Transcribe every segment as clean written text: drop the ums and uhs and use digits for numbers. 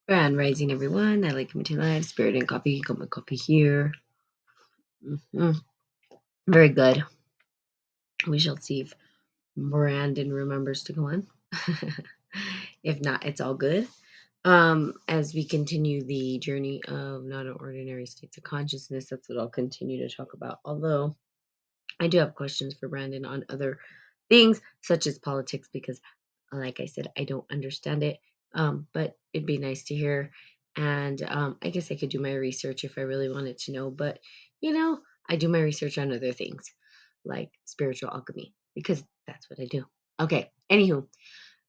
Grand rising, everyone. I like coming to live. Spirit and coffee. Got my coffee here. hmm Very good. We shall see if Brandon remembers to go on. If not, it's all good. As we continue the journey of non-ordinary states of consciousness, that's what I'll continue to talk about. Although I do have questions for Brandon on other things, such as politics, because, like I said, I don't understand it. But it'd be nice to hear. And I guess I could do my research if I really wanted to know. But, I do my research on other things like spiritual alchemy, because that's what I do. Okay. Anywho,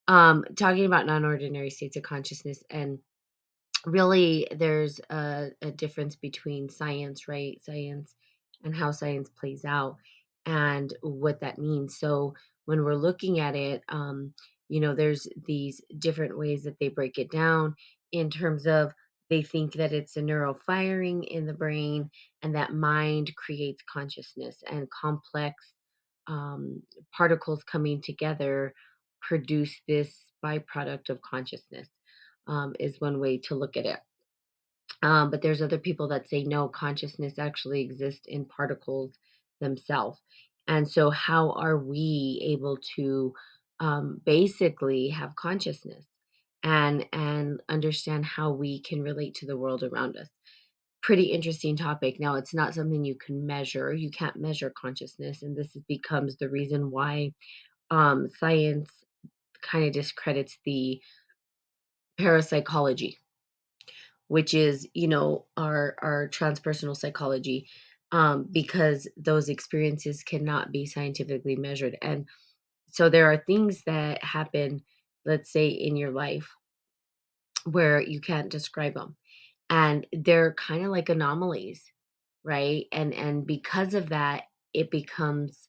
talking about non ordinary states of consciousness, and really there's a difference between science, right? Science and how science plays out and what that means. So when we're looking at it, there's these different ways that they break it down in terms of they think that it's a neural firing in the brain and that mind creates consciousness and complex particles coming together produce this byproduct of consciousness, is one way to look at it. But there's other people that say no, consciousness actually exists in particles themselves. And so, how are we able to basically have consciousness and understand how we can relate to the world around us? Pretty interesting topic. Now, it's not something you can measure. You can't measure consciousness, and becomes the reason why science kind of discredits the parapsychology, which is, our transpersonal psychology, because those experiences cannot be scientifically measured. And so there are things that happen, let's say, in your life where you can't describe them, and they're kind of like anomalies, right? And because of that, it becomes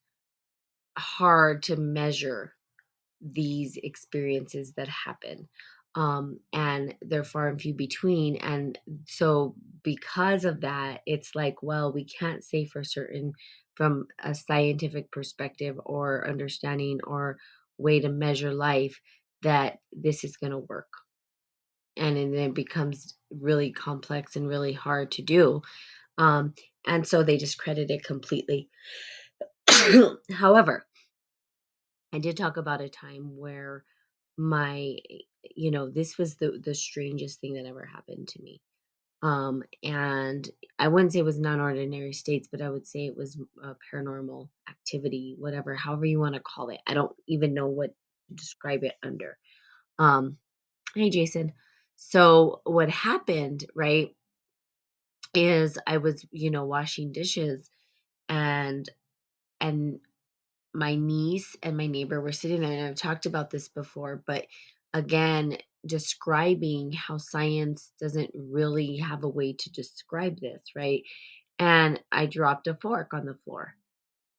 hard to measure these experiences that happen. And they're far and few between. And so, because of that, it's like, well, we can't say for certain from a scientific perspective or understanding or way to measure life that this is going to work. And then it becomes really complex and really hard to do. Um, and so they discredit it completely. However, I did talk about a time where my this was the strangest thing that ever happened to me. And I wouldn't say it was non-ordinary states, but I would say it was paranormal activity, whatever, however you want to call it. I don't even know what to describe it under. um hey, Jason. So what happened, right, is I was washing dishes, and and my niece and my neighbor were sitting there, and I've talked about this before, but again, describing how science doesn't really have a way to describe this, right? And I dropped a fork on the floor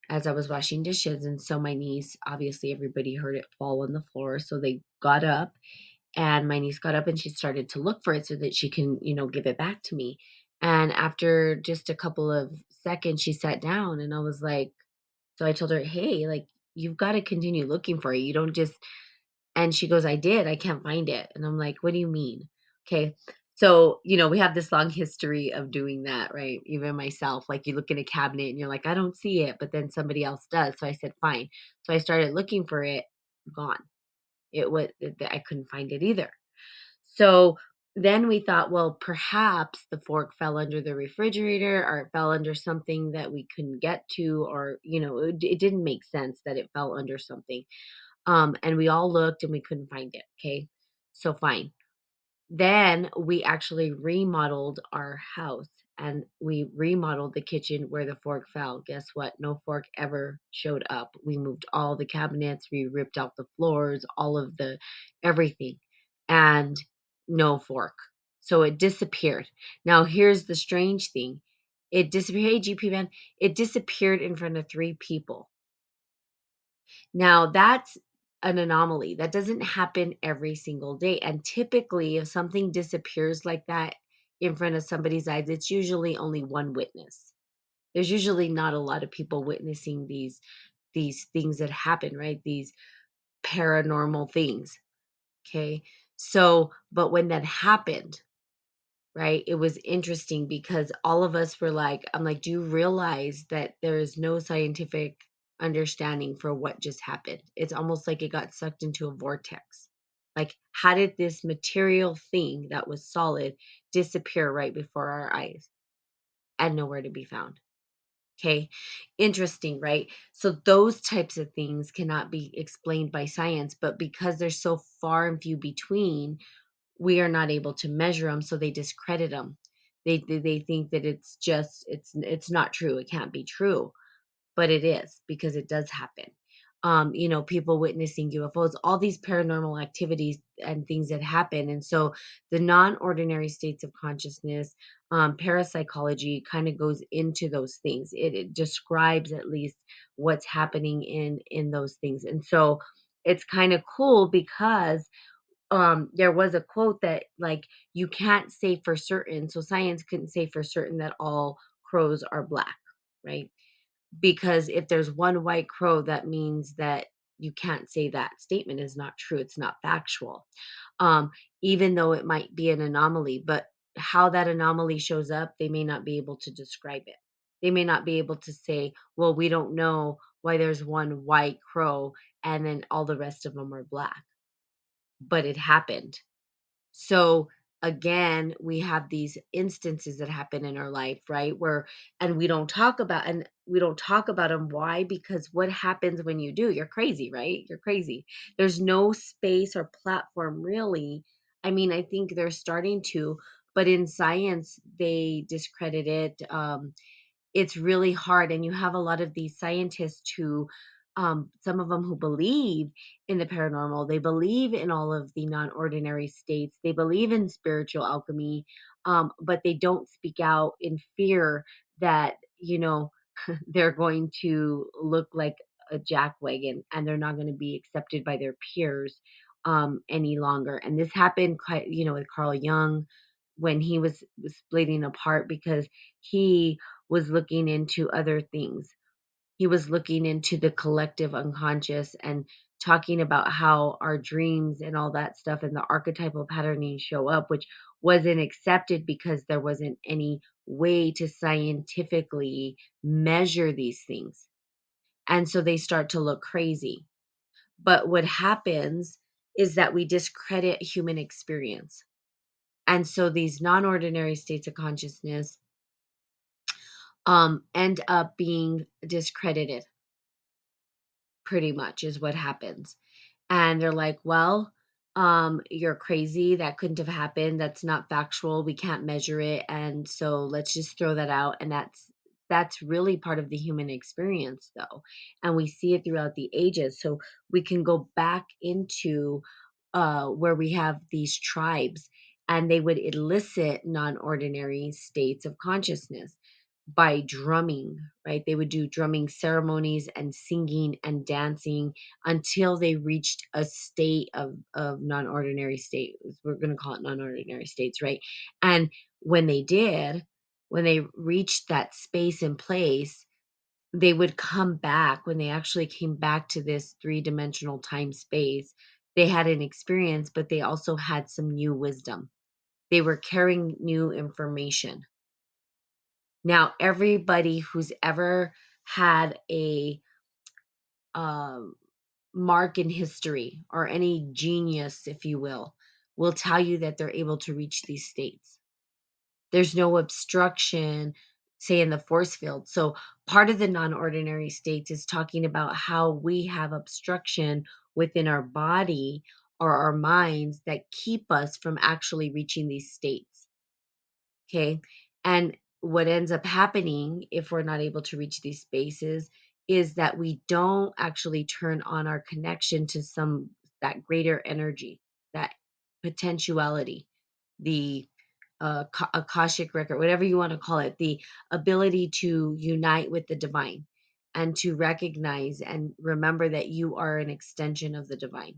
as I was washing dishes. And so my niece, obviously, everybody heard it fall on the floor. So they got up, and my niece got up and she started to look for it so that she can, give it back to me. And after just a couple of seconds, she sat down, and I was like, so I told her, "Hey, like, you've got to continue looking for it. You don't just," and she goes, "I did. I can't find it." And I'm like, "What do you mean?" Okay. So, we have this long history of doing that, right? Even myself, like you look in a cabinet and you're like, "I don't see it," but then somebody else does. So I said, "Fine." So I started looking for it, gone. I couldn't find it either. So then we thought, well, perhaps the fork fell under the refrigerator, or it fell under something that we couldn't get to, or, it didn't make sense that it fell under something. And we all looked and we couldn't find it. Okay. So fine. Then we actually remodeled our house, and we remodeled the kitchen where the fork fell. Guess what? No fork ever showed up. We moved all the cabinets, we ripped out the floors, all of the everything, and no fork. So it disappeared. Now, here's the strange thing, it disappeared. Hey, GP man, it disappeared in front of three people. Now, that's an anomaly. That doesn't happen every single day. And typically, if something disappears like that in front of somebody's eyes, it's usually only one witness. There's usually not a lot of people witnessing these things that happen, right? These paranormal things. Okay. So, but when that happened, right, it was interesting because all of us were like, I'm like, do you realize that there is no scientific understanding for what just happened? It's almost like it got sucked into a vortex. Like, how did this material thing that was solid disappear right before our eyes and nowhere to be found? Okay. Interesting, right? So those types of things cannot be explained by science, but because they're so far and few between, we are not able to measure them, so they discredit them. They think that it's not true. It can't be true, but it is because it does happen. People witnessing UFOs, all these paranormal activities and things that happen. And so the non-ordinary states of consciousness, parapsychology kind of goes into those things. It describes at least what's happening in those things. And so it's kind of cool because there was a quote that like you can't say for certain, so science couldn't say for certain that all crows are black, right? Because if there's one white crow, that means that you can't say that statement is not true. It's not factual. Um, Even though it might be an anomaly, but how that anomaly shows up, they may not be able to describe it. They may not be able to say, well, we don't know why there's one white crow and then all the rest of them are black, but it happened. So again, we have these instances that happen in our life, right? Where and we don't talk about them. Why? Because what happens when you do? You're crazy, right? You're crazy. There's no space or platform really. I mean, I think they're starting to, but in science they discredit it. It's really hard, and you have a lot of these scientists who some of them who believe in the paranormal, they believe in all of the non-ordinary states, they believe in spiritual alchemy, but they don't speak out in fear that they're going to look like a jackwagon and they're not going to be accepted by their peers any longer. And this happened quite, with Carl Jung when he was splitting apart because he was looking into other things. He was looking into the collective unconscious and talking about how our dreams and all that stuff and the archetypal patterning show up, which wasn't accepted because there wasn't any way to scientifically measure these things. And so they start to look crazy. But what happens is that we discredit human experience. And so these non ordinary states of consciousness end up being discredited, pretty much, is what happens. And they're like, well, you're crazy. That couldn't have happened. That's not factual. We can't measure it. And so let's just throw that out. And that's really part of the human experience though. And we see it throughout the ages. So we can go back into where we have these tribes and they would elicit non-ordinary states of consciousness by drumming, right? They would do drumming ceremonies and singing and dancing until they reached a state of non-ordinary state. We're going to call it non-ordinary states, right? And when they did, when they reached that space and place, they would come back. When they actually came back to this three-dimensional time space, they had an experience, but they also had some new wisdom. They were carrying new information. Now, everybody who's ever had a um, mark in history or any genius, if you will tell you that they're able to reach these states. There's no obstruction, say, in the force field. So, part of the non ordinary states is talking about how we have obstruction within our body or our minds that keep us from actually reaching these states. Okay. And what ends up happening if we're not able to reach these spaces is that we don't actually turn on our connection to that greater energy, that potentiality, the Akashic record, whatever you want to call it, the ability to unite with the divine and to recognize and remember that you are an extension of the divine,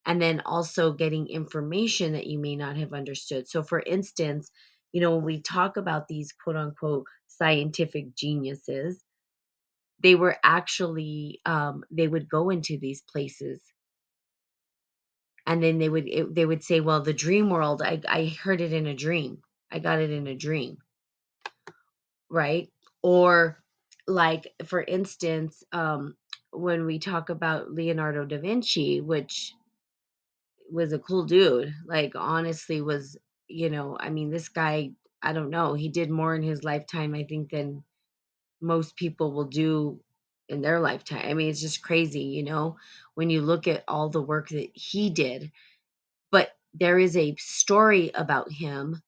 and then also getting information that you may not have understood. So, for instance, when we talk about these quote unquote scientific geniuses, they were actually, they would go into these places And then they would say, well, the dream world, I heard it in a dream. I got it in a dream, right? Or like, for instance, when we talk about Leonardo da Vinci, which was a cool dude, like, honestly, was, I mean, this guy, I don't know, he did more in his lifetime, I think, than most people will do in their lifetime. I mean, it's just crazy, when you look at all the work that he did. But there is a story about him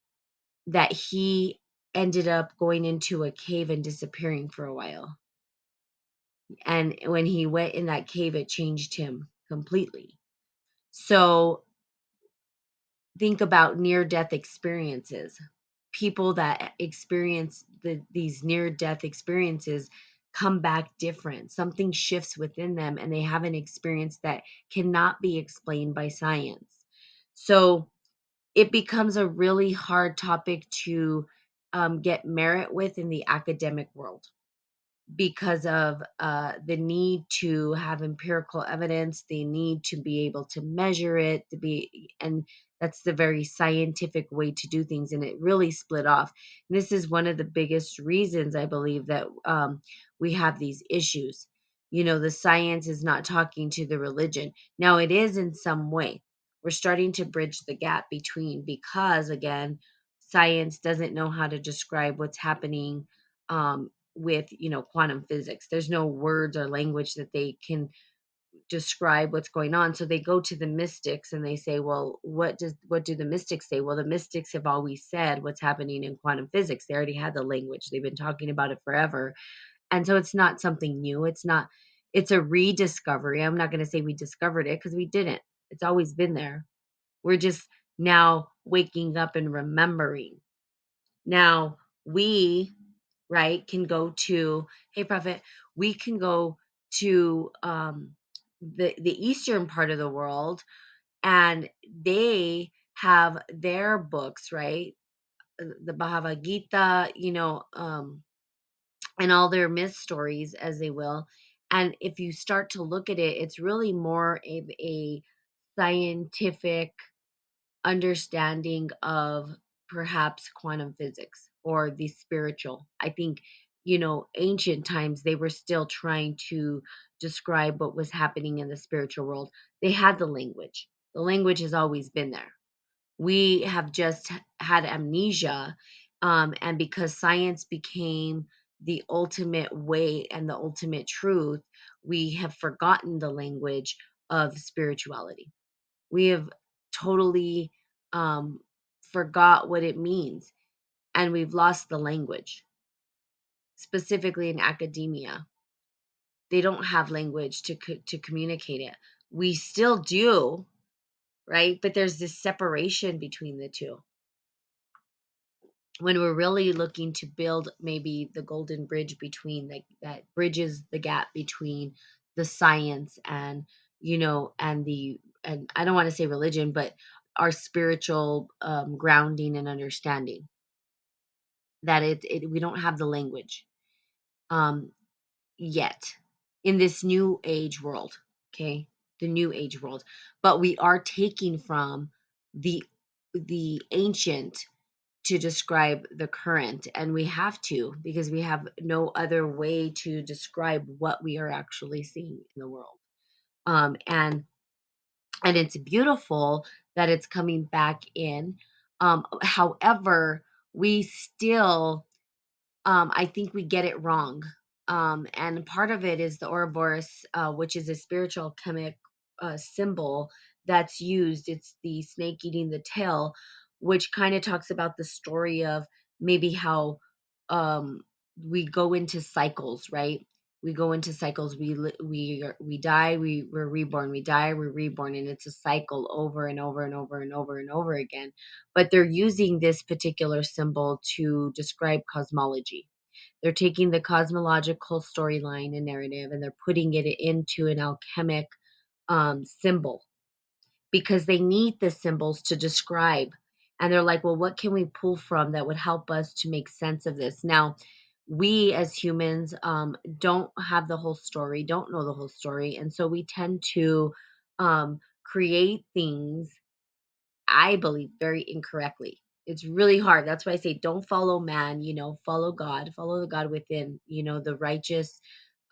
that he ended up going into a cave and disappearing for a while. And when he went in that cave, it changed him completely. So think about near death experiences. People that experience these near death experiences come back different. Something shifts within them and they have an experience that cannot be explained by science. So it becomes a really hard topic to get merit with in the academic world, because of the need to have empirical evidence, the need to be able to measure it, and that's the very scientific way to do things. And it really split off. And this is one of the biggest reasons I believe that we have these issues. The science is not talking to the religion. Now, it is in some way. We're starting to bridge the gap between, because, again, science doesn't know how to describe what's happening with quantum physics. There's no words or language that they can describe what's going on, so they go to the mystics and they say, well, what do the mystics say? Well, the mystics have always said what's happening in quantum physics. They already had the language, they've been talking about it forever. And so it's not something new. It's a rediscovery. I'm not going to say we discovered it, because we didn't. It's always been there. We're just now waking up and remembering. Now, we, right, can go to, hey, Prophet, we can go to the eastern part of the world, and they have their books, right? The Bhagavad Gita, and all their myth stories, as they will. And if you start to look at it, it's really more of a scientific understanding of perhaps quantum physics or the spiritual. I think, ancient times, they were still trying to describe what was happening in the spiritual world. They had the language. The language has always been there. We have just had amnesia. And because science became the ultimate way and the ultimate truth, we have forgotten the language of spirituality. We have totally um, forgot what it means, and we've lost the language, specifically in academia. They don't have language to communicate it. We still do, right? But there's this separation between the two. When we're really looking to build maybe the golden bridge between, like, that bridges the gap between the science and, and I don't want to say religion, but our spiritual grounding and understanding, that we don't have the language um yet in this new age world. Okay, the new age world. But we are taking from the ancient to describe the current, and we have to, because we have no other way to describe what we are actually seeing in the world. Um and and it's beautiful that it's coming back in. However, we still, I think we get it wrong. And part of it is the Ouroboros, which is a spiritual alchemic symbol that's used. It's the snake eating the tail, which kind of talks about the story of maybe how um, we go into cycles, right? We go into cycles. We die. We're reborn. We die. We're reborn, and it's a cycle over and over and over and over and over again. But they're using this particular symbol to describe cosmology. They're taking the cosmological storyline and narrative, and they're putting it into an alchemic symbol, because they need the symbols to describe. And they're like, well, what can we pull from that would help us to make sense of this? Now, we as humans don't have the whole story, don't know the whole story. And so we tend to create things, I believe, very incorrectly. It's really hard. That's why I say don't follow man, follow God, follow the God within, the righteous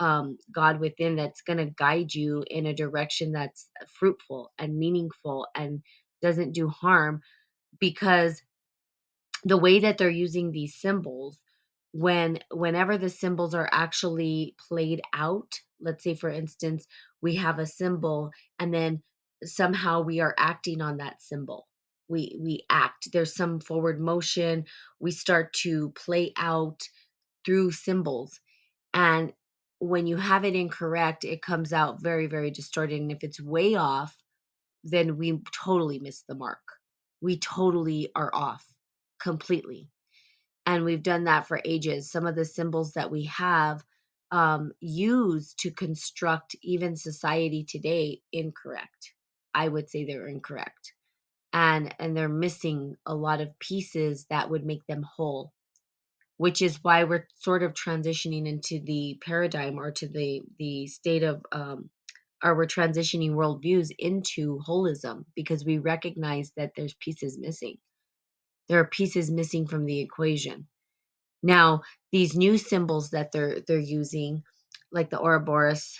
God within that's going to guide you in a direction that's fruitful and meaningful and doesn't do harm, because the way that they're using these symbols, whenever the symbols are actually played out, let's say for instance we have a symbol and then somehow we are acting on that symbol, we act, there's some forward motion, we start to play out through symbols, and when you have it incorrect it comes out very, very distorted, and if it's way off, then we totally miss the mark, we totally are off completely. And we've done that for ages. Some of the symbols that we have used to construct even society today, incorrect. I would say they're incorrect. And they're missing a lot of pieces that would make them whole, which is why we're sort of transitioning into the paradigm, or to the state of or we're transitioning worldviews into holism, because we recognize that there's pieces missing. There are pieces missing from the equation. Now, these new symbols that they're using, like the Ouroboros,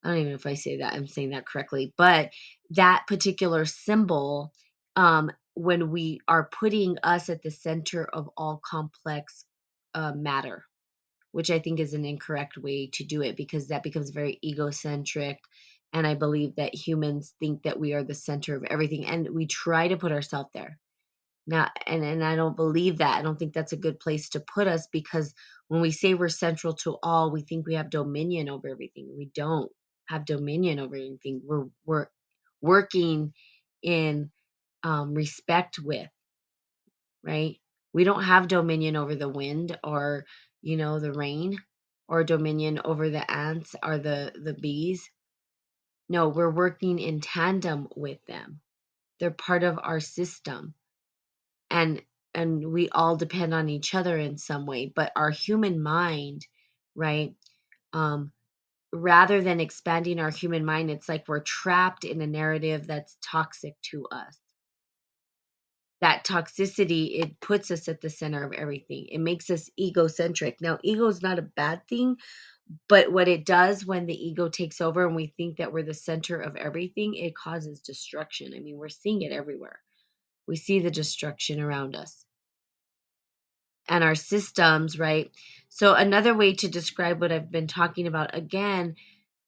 I don't even know if I say that I'm saying that correctly, but that particular symbol, when we are putting us at the center of all complex matter, which I think is an incorrect way to do it, because that becomes very egocentric. And I believe that humans think that we are the center of everything, and we try to put ourselves there. Now, and I don't believe that. I don't think that's a good place to put us, because when we say we're central to all, we think we have dominion over everything. We don't have dominion over anything. We're working in respect with, right? We don't have dominion over the wind, or the rain, or dominion over the ants or the bees. No, we're working in tandem with them. They're part of our system, and we all depend on each other in some way, but our human mind, right, um rather than expanding our human mind, it's like we're trapped in a narrative that's toxic to us. That toxicity, it puts us at the center of everything, it makes us egocentric. Now, ego is not a bad thing, but what it does when the ego takes over and we think that we're the center of everything, it causes destruction. I mean, we're seeing it everywhere. We see the destruction around us and our systems, right? So another way to describe what I've been talking about, again,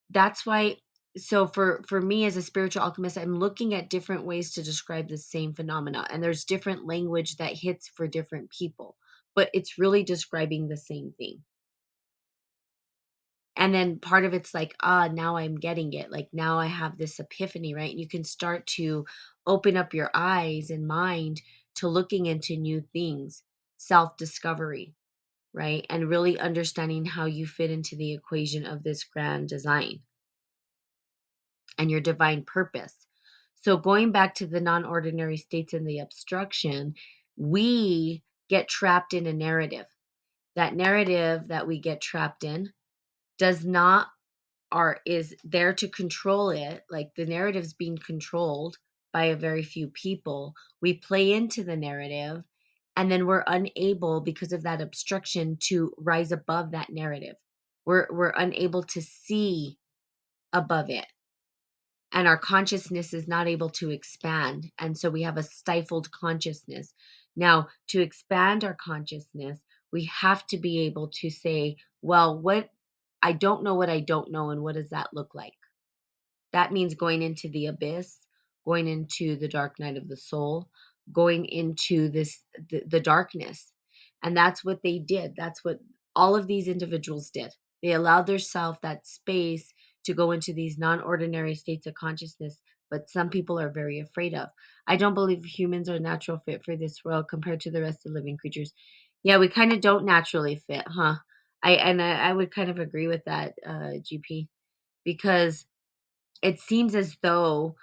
that's why, so for me as a spiritual alchemist, I'm looking at different ways to describe the same phenomena, and there's different language that hits for different people, but it's really describing the same thing. And then part of it's like, now I'm getting it. Like now I have this epiphany, right? You can start to open up your eyes and mind to looking into new things, self discovery, right? And really understanding how you fit into the equation of this grand design and your divine purpose. So, going back to the non ordinary states and the obstruction, we get trapped in a narrative. That narrative that we get trapped in does not, or is there to control it. Like the narrative's being controlled by a very few people. We play into the narrative, and then we're unable, because of that obstruction, to rise above that narrative. We're unable to see above it, and our consciousness is not able to expand, and so we have a stifled consciousness. Now, to expand our consciousness, we have to be able to say, well, what, I don't know what I don't know, and what does that look like? That means going into the abyss, going into the dark night of the soul, going into the darkness. And that's what they did. That's what all of these individuals did. They allowed themselves that space to go into these non-ordinary states of consciousness, but some people are very afraid of. I don't believe humans are a natural fit for this world compared to the rest of living creatures. Yeah, we kind of don't naturally fit, huh? I would kind of agree with that, GP, because it seems as though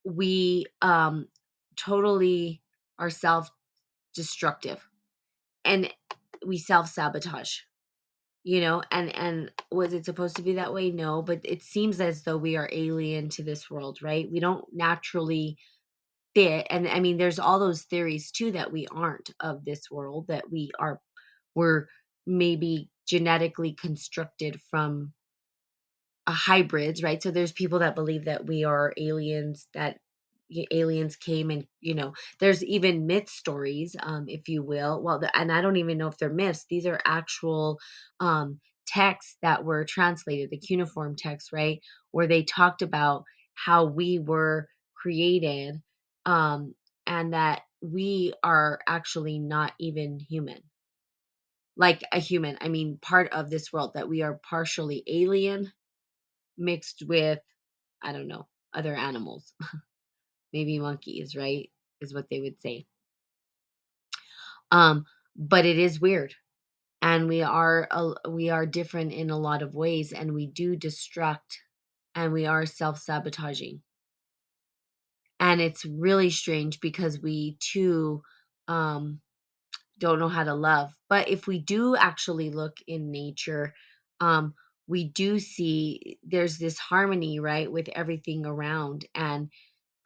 we totally are self-destructive, and we self-sabotage. and was it supposed to be that way? No, but it seems as though we are alien to this world, right? We don't naturally fit, and I mean, there's all those theories too that we aren't of this world, that we're maybe genetically constructed from a hybrids, right? So there's people that believe that we are aliens, that aliens came, and there's even myth stories, if you will. Well, and I don't even know if they're myths. These are actual texts that were translated, the cuneiform text, right, where they talked about how we were created, um, and that we are actually not even human, like a human. I mean, part of this world, that we are partially alien mixed with, I don't know, other animals, maybe monkeys, right? Is what they would say. Um, but it is weird. And we are different in a lot of ways, and we do destruct, and we are self-sabotaging. And it's really strange because we too um don't know how to love. But if we do actually look in nature, um, we do see there's this harmony, right, with everything around. And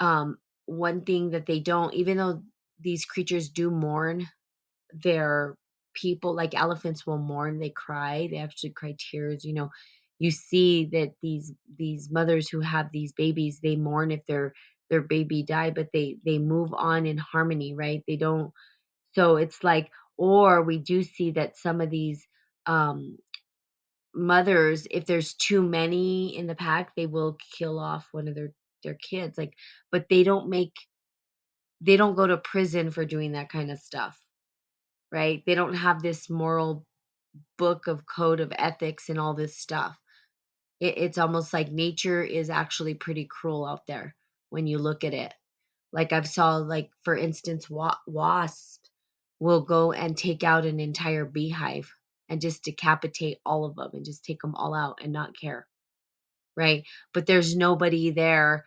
Um, one thing that they don't, even though these creatures do mourn their people, like elephants will mourn, they cry, they actually cry tears. You see that these mothers who have these babies, they mourn if their baby died, but they move on in harmony, right? They don't. So it's like, or we do see that some of these um mothers, if there's too many in the pack, they will kill off one of their kids, like, but they don't go to prison for doing that kind of stuff, right? They don't have this moral book of code of ethics and all this stuff. It's almost like nature is actually pretty cruel out there when you look at it. Like, I've saw, like, for instance, wasps will go and take out an entire beehive and just decapitate all of them and just take them all out and not care, right? But there's nobody there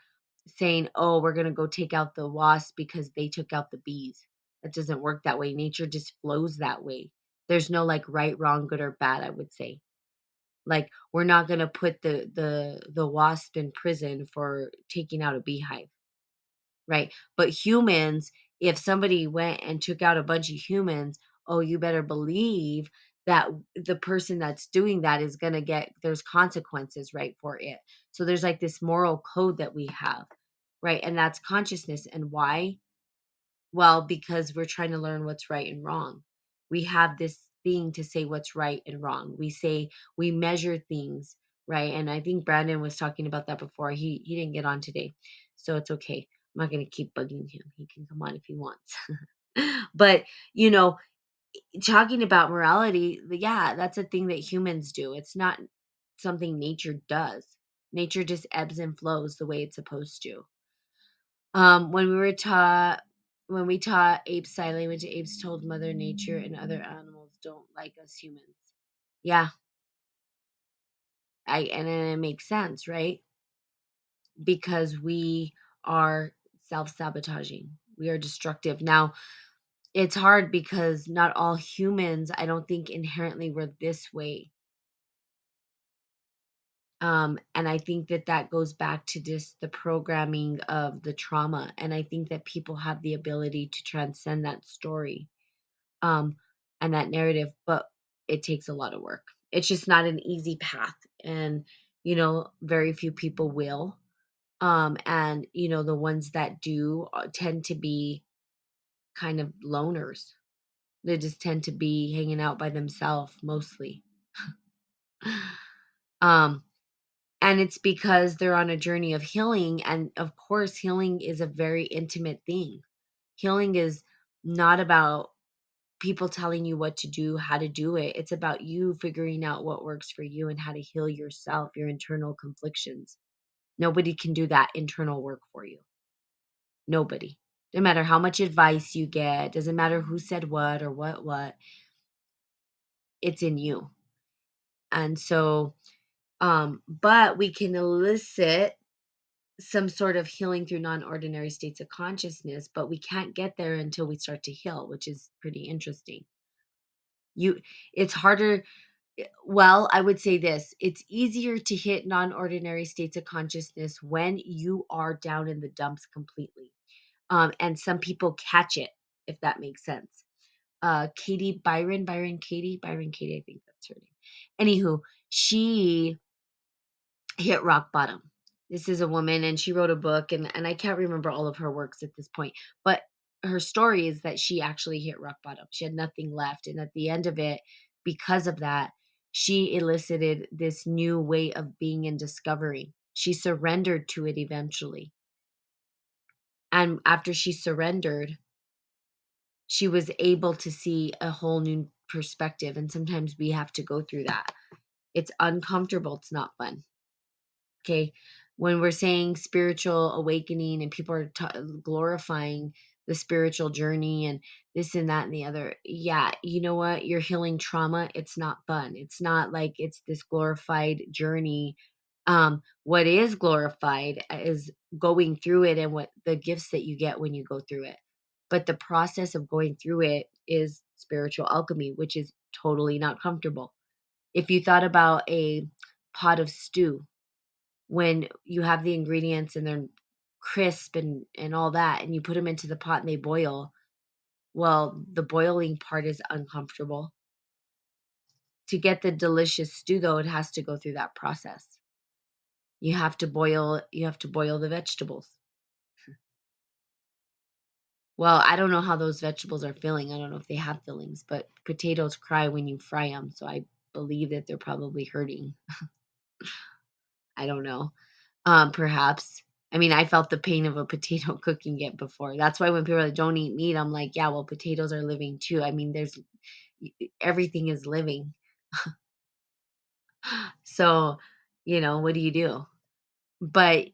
saying, "Oh, we're gonna go take out the wasp because they took out the bees." That doesn't work that way. Nature just flows that way. There's no, like, right, wrong, good or bad, I would say. Like, we're not gonna put the wasp in prison for taking out a beehive, right? But humans, if somebody went and took out a bunch of humans, oh, you better believe that the person that's doing that is going to get, there's consequences, right, for it. So there's like this moral code that we have, right? And that's consciousness. And why? Well, because we're trying to learn what's right and wrong. We have this thing to say what's right and wrong. We measure things, right? And I think Brandon was talking about that before. He didn't get on today, so it's okay. I'm not going to keep bugging him. He can come on if he wants. But, you know, talking about morality, yeah, that's a thing that humans do. It's not something nature does. Nature just ebbs and flows the way it's supposed to. When we were taught when we taught apes sign language, apes told Mother Nature and other animals don't like us humans. Yeah, and then it makes sense, right? Because we are self-sabotaging. We are destructive. Now, it's hard because not all humans, I don't think inherently were this way. And I think that that goes back to just the programming of the trauma. And I think that people have the ability to transcend that story, um, and that narrative, but it takes a lot of work. It's just not an easy path, and very few people will. And the ones that do tend to be kind of loners. They just tend to be hanging out by themselves mostly. um, and it's because they're on a journey of healing, and of course, healing is a very intimate thing. Healing is not about people telling you what to do, how to do it. It's about you figuring out what works for you and how to heal yourself, your internal conflictions. Nobody can do that internal work for you. Nobody. No matter how much advice you get, doesn't matter who said what or what, it's in you. And so, but we can elicit some sort of healing through non-ordinary states of consciousness, but we can't get there until we start to heal, which is pretty interesting. You it's harder Well, I would say this, it's easier to hit non-ordinary states of consciousness when you are down in the dumps completely. And some people catch it, if that makes sense. Katie Byron Katie, I think that's her name. Anywho, she hit rock bottom. This is a woman and she wrote a book, and I can't remember all of her works at this point, but her story is that she actually hit rock bottom. She had nothing left. And at the end of it, because of that, she elicited this new way of being and discovering. She surrendered to it eventually. And after she surrendered, she was able to see a whole new perspective. And sometimes we have to go through that. It's uncomfortable, it's not fun. Okay. When we're saying spiritual awakening and people are glorifying the spiritual journey and this and that and the other, yeah, you know what? You're healing trauma. It's not fun. It's not like it's this glorified journey. What is glorified is going through it and what the gifts that you get when you go through it. But the process of going through it is spiritual alchemy, which is totally not comfortable. If you thought about a pot of stew, when you have the ingredients and they're crisp and all that, and you put them into the pot and they boil, well, the boiling part is uncomfortable. To get the delicious stew, though, it has to go through that process. You have to boil the vegetables. Well, I don't know how those vegetables are feeling. I don't know if they have fillings, but potatoes cry when you fry them, so I believe that they're probably hurting. I don't know. Perhaps. I mean, I felt the pain of a potato cooking it before. That's why when people are like, "Don't eat meat," I'm like, "Yeah, well, potatoes are living too." I mean, everything is living. So, what do you do? But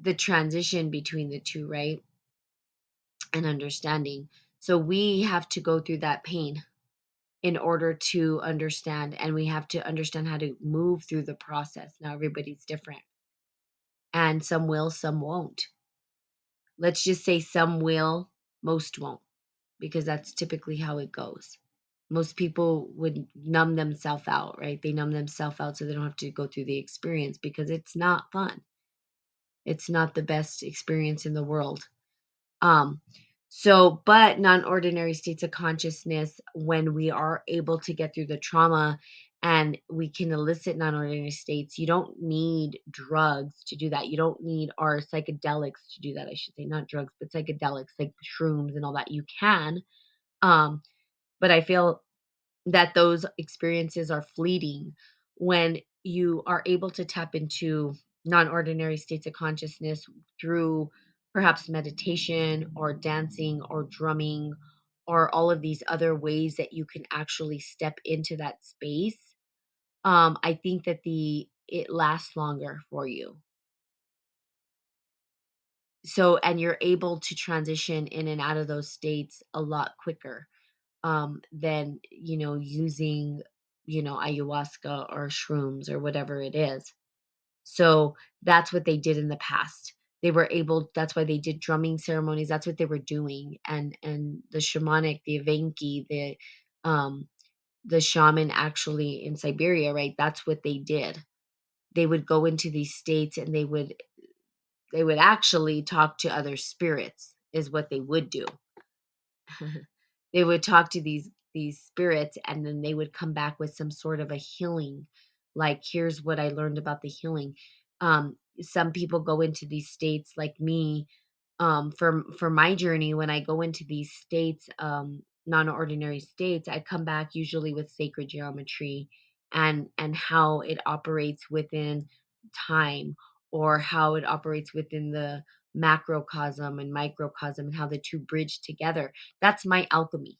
the transition between the two, right? And understanding. So we have to go through that pain in order to understand, and we have to understand how to move through the process. Now, everybody's different, and some will, some won't. Let's just say some will, most won't, because that's typically how it goes. Most people would numb themselves out, right? They numb themselves out so they don't have to go through the experience because it's not fun. It's not the best experience in the world. Um, but non-ordinary states of consciousness, when we are able to get through the trauma and we can elicit non-ordinary states, you don't need drugs to do that. You don't need our psychedelics to do that. I should say not drugs, but psychedelics like shrooms and all that. You can. Um, but I feel that those experiences are fleeting when you are able to tap into non-ordinary states of consciousness through perhaps meditation or dancing or drumming or all of these other ways that you can actually step into that space. I think that the it lasts longer for you. So, and you're able to transition in and out of those states a lot quicker than using ayahuasca or shrooms or whatever it is. So that's what they did in the past. They were able. That's why they did drumming ceremonies. That's what they were doing. And the shamanic, the Evenki, um, the shaman actually in Siberia, right? That's what they did. They would go into these states and they would actually talk to other spirits. Is what they would do. They would talk to these spirits and then they would come back with some sort of a healing, like, here's what I learned about the healing. Some people go into these states like me. For my journey, when I go into these states, non-ordinary states, I come back usually with sacred geometry and how it operates within time, or how it operates within the macrocosm and microcosm, and how the two bridge together. That's my alchemy.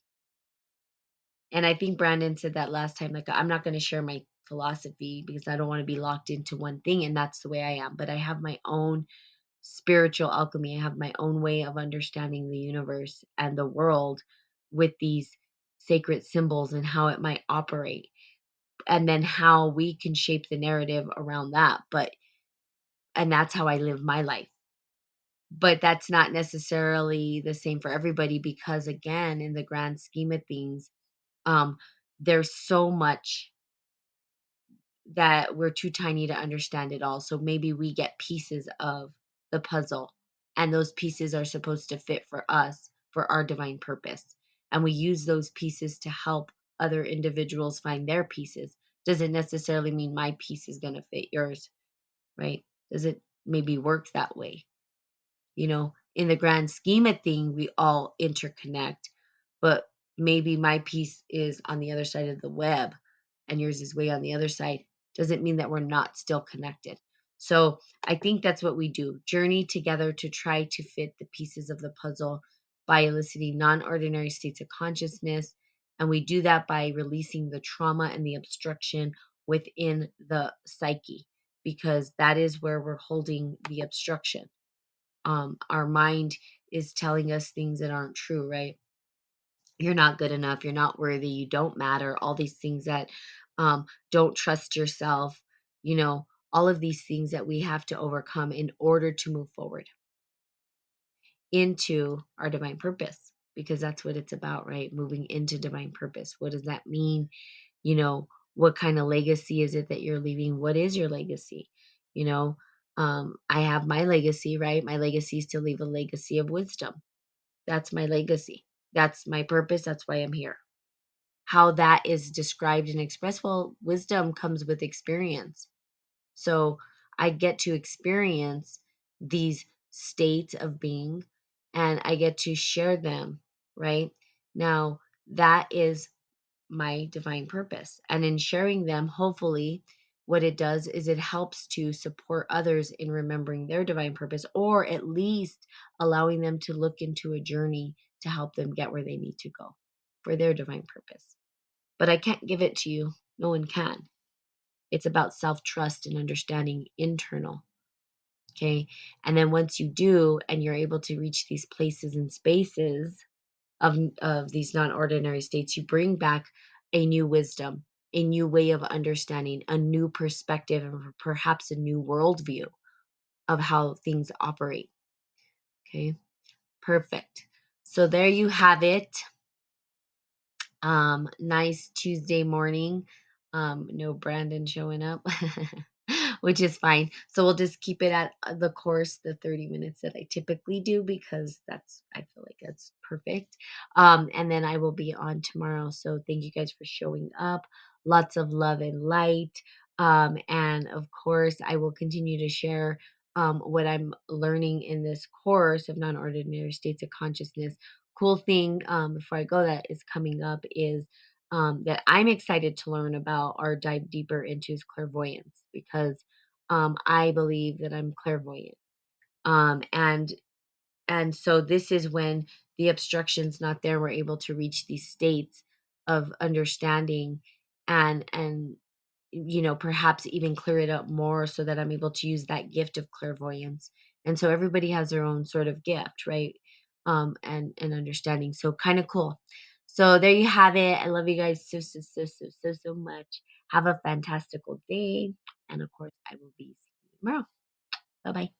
And I think Brandon said that last time, like, I'm not going to share my philosophy because I don't want to be locked into one thing. And that's the way I am. But I have my own spiritual alchemy. I have my own way of understanding the universe and the world with these sacred symbols and how it might operate. And then how we can shape the narrative around that. And that's how I live my life. But that's not necessarily the same for everybody because, again, in the grand scheme of things, um, there's so much that we're too tiny to understand it all. So maybe we get pieces of the puzzle, and those pieces are supposed to fit for us for our divine purpose. And we use those pieces to help other individuals find their pieces. Doesn't necessarily mean my piece is going to fit yours, right? Does it maybe work that way? In the grand scheme of thing, we all interconnect, but maybe my piece is on the other side of the web and yours is way on the other side. Doesn't mean that we're not still connected. So I think that's what we do: journey together to try to fit the pieces of the puzzle by eliciting non-ordinary states of consciousness. And we do that by releasing the trauma and the obstruction within the psyche, because that is where we're holding the obstruction. Our mind is telling us things that aren't true, right? You're not good enough. You're not worthy. You don't matter. All these things that don't trust yourself, you know, all of these things that we have to overcome in order to move forward into our divine purpose, because that's what it's about, right? Moving into divine purpose. What does that mean? You know, what kind of legacy is it that you're leaving? What is your legacy? You know, I have my legacy, right? My legacy is to leave a legacy of wisdom. That's my legacy. That's my purpose. That's why I'm here. How that is described and expressed, well, wisdom comes with experience. So I get to experience these states of being, and I get to share them, right? Now, that is my divine purpose. And in sharing them, hopefully, what it does is it helps to support others in remembering their divine purpose, or at least allowing them to look into a journey to help them get where they need to go for their divine purpose. But I can't give it to you. No one can. It's about self trust and understanding internal. Okay. And then once you do, and you're able to reach these places and spaces of these non-ordinary states, you bring back a new wisdom, a new way of understanding, a new perspective, and perhaps a new worldview of how things operate. Okay, perfect. So there you have it. Nice Tuesday morning. No Brandon showing up, which is fine. So we'll just keep it at the course, the 30 minutes that I typically do, because I feel like that's perfect. And then I will be on tomorrow. So thank you guys for showing up. Lots of love and light. And of course, I will continue to share what I'm learning in this course of non-ordinary states of consciousness. Cool thing, before I go, that is coming up is that I'm excited to learn about or dive deeper into is clairvoyance, because I believe that I'm clairvoyant. Um, and and so this is when the obstruction's not there. We're able to reach these states of understanding, and perhaps even clear it up more, so that I'm able to use that gift of clairvoyance. And so everybody has their own sort of gift, right? And understanding. So kind of cool. So there you have it. I love you guys so, so, so, so, so, so much. Have a fantastical day. And of course, I will be seeing you tomorrow. Bye bye.